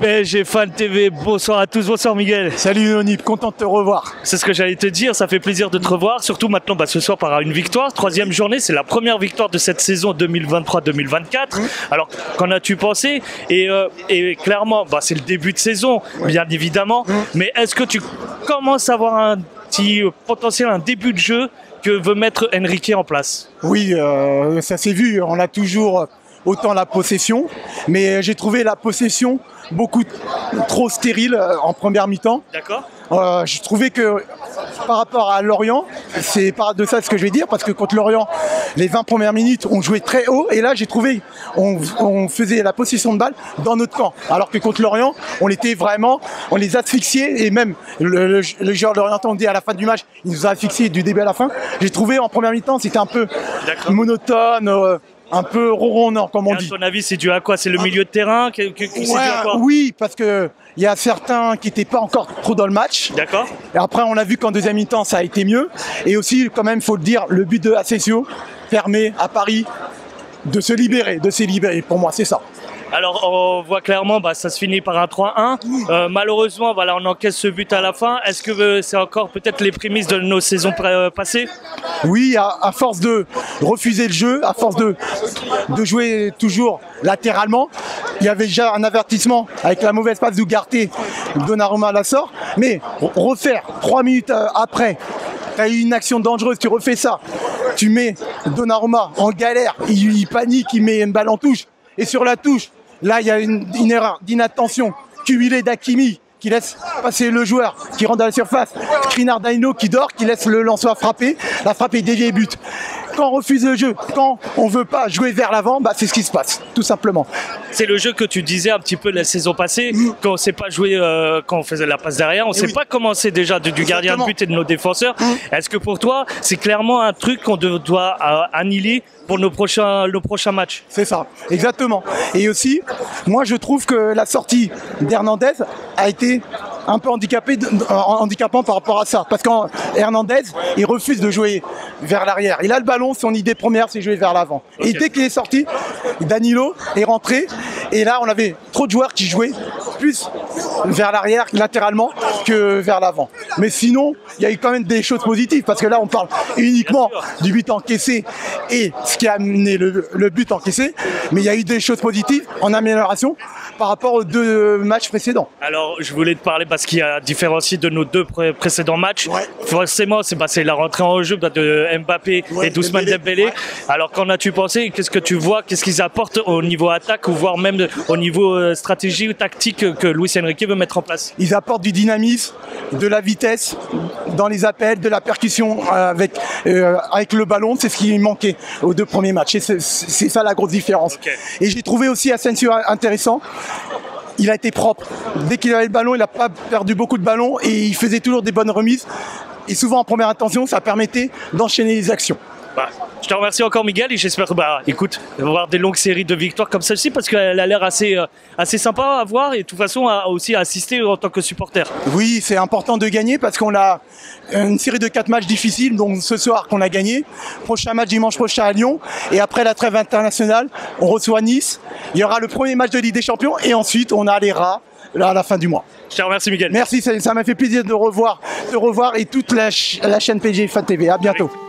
PSG Fan TV, bonsoir à tous, bonsoir Miguel. Salut Onip, content de te revoir. C'est ce que j'allais te dire, ça fait plaisir de te revoir, surtout maintenant ce soir par une victoire, troisième journée, c'est la première victoire de cette saison 2023-2024. Alors qu'en as-tu pensé? Et clairement, c'est le début de saison, bien évidemment, mais est-ce que tu commences à avoir un petit potentiel, un début de jeu que veut mettre Enrique en place? Oui, ça s'est vu, on a toujours autant la possession, mais j'ai trouvé la possession beaucoup trop stérile en première mi-temps. D'accord. Je trouvais que par rapport à Lorient, c'est paradoxal ce que je vais dire, parce que contre Lorient, les 20 premières minutes, on jouait très haut, et là j'ai trouvé on faisait la possession de balle dans notre camp, alors que contre Lorient, on les asphyxiait, et même le joueur de Lorient, on dit à la fin du match, il nous a asphyxiés du début à la fin. J'ai trouvé en première mi-temps, c'était un peu monotone, un peu ronronnant, comme on dit. À ton avis, c'est dû à quoi? C'est le milieu de terrain c'est dû à quoi? Oui, parce que il y a certains qui n'étaient pas encore trop dans le match. D'accord. Et après, on a vu qu'en deuxième mi-temps, ça a été mieux. Et aussi, quand même, il faut le dire, le but de Asensio permet à Paris de se libérer. Pour moi, c'est ça. Alors on voit clairement, ça se finit par un 3-1. Malheureusement, on encaisse ce but à la fin. Est-ce que c'est encore peut-être les prémices de nos saisons passées? Oui, à force de refuser le jeu, à force de jouer toujours latéralement. Il y avait déjà un avertissement avec la mauvaise passe d'Ugarte, Donnarumma la sort. Mais refaire 3 minutes après, tu as eu une action dangereuse, tu refais ça. Tu mets Donnarumma en galère, il panique, il met une balle en touche. Et sur la touche, là, il y a une erreur d'inattention. Cumulé d'Hakimi qui laisse passer le joueur, qui rentre dans la surface. Skriniar Daino qui dort, qui laisse le lançois frapper. La frappe est déviée et but. Quand on refuse le jeu, quand on ne veut pas jouer vers l'avant, c'est ce qui se passe, tout simplement. C'est le jeu que tu disais un petit peu la saison passée, quand on ne sait pas jouer, quand on faisait la passe derrière, on ne sait pas commencer déjà du gardien de but et de nos défenseurs. Est-ce que pour toi, c'est clairement un truc qu'on doit annihiler pour nos prochains matchs? C'est ça, exactement. Et aussi, moi je trouve que la sortie d'Hernandez a été un peu handicapant par rapport à ça. Parce qu'Hernandez, il refuse de jouer vers l'arrière. Il a le ballon, son idée première, c'est jouer vers l'avant. Okay. Et dès qu'il est sorti, Danilo est rentré. Et là, on avait trop de joueurs qui jouaient plus vers l'arrière, latéralement, que vers l'avant. Mais sinon, il y a eu quand même des choses positives. Parce que là, on parle uniquement du but encaissé et ce qui a amené le but encaissé. Mais il y a eu des choses positives en amélioration par rapport aux 2 matchs précédents. Alors, je voulais te parler parce qu'il y a différencié de nos 2 précédents matchs. Ouais. Forcément, c'est la rentrée en jeu de Mbappé et d'Ousmane Dembélé. Ouais. Alors, qu'en as-tu pensé? Qu'est-ce que tu vois? Qu'est-ce qu'ils apportent au niveau attaque ou voire même au niveau stratégie ou tactique que Luis Enrique veut mettre en place? Ils apportent du dynamisme, de la vitesse dans les appels, de la percussion avec le ballon. C'est ce qui manquait aux 2 premiers matchs. C'est ça la grosse différence. Okay. Et j'ai trouvé aussi Asensio intéressant. Il a été propre. Dès qu'il avait le ballon, il n'a pas perdu beaucoup de ballons et il faisait toujours des bonnes remises. Et souvent en première intention, ça permettait d'enchaîner les actions. Je te remercie encore Miguel et j'espère voir des longues séries de victoires comme celle-ci parce qu'elle a l'air assez sympa à voir et de toute façon aussi à assister en tant que supporter. Oui, c'est important de gagner parce qu'on a une série de 4 matchs difficiles, donc ce soir qu'on a gagné. Prochain match dimanche prochain à Lyon et après la trêve internationale, on reçoit Nice. Il y aura le premier match de Ligue des Champions et ensuite on a les Rats à la fin du mois. Je te remercie Miguel. Merci, ça m'a fait plaisir de te revoir et toute la chaîne PSG Fan TV. À bientôt. Oui.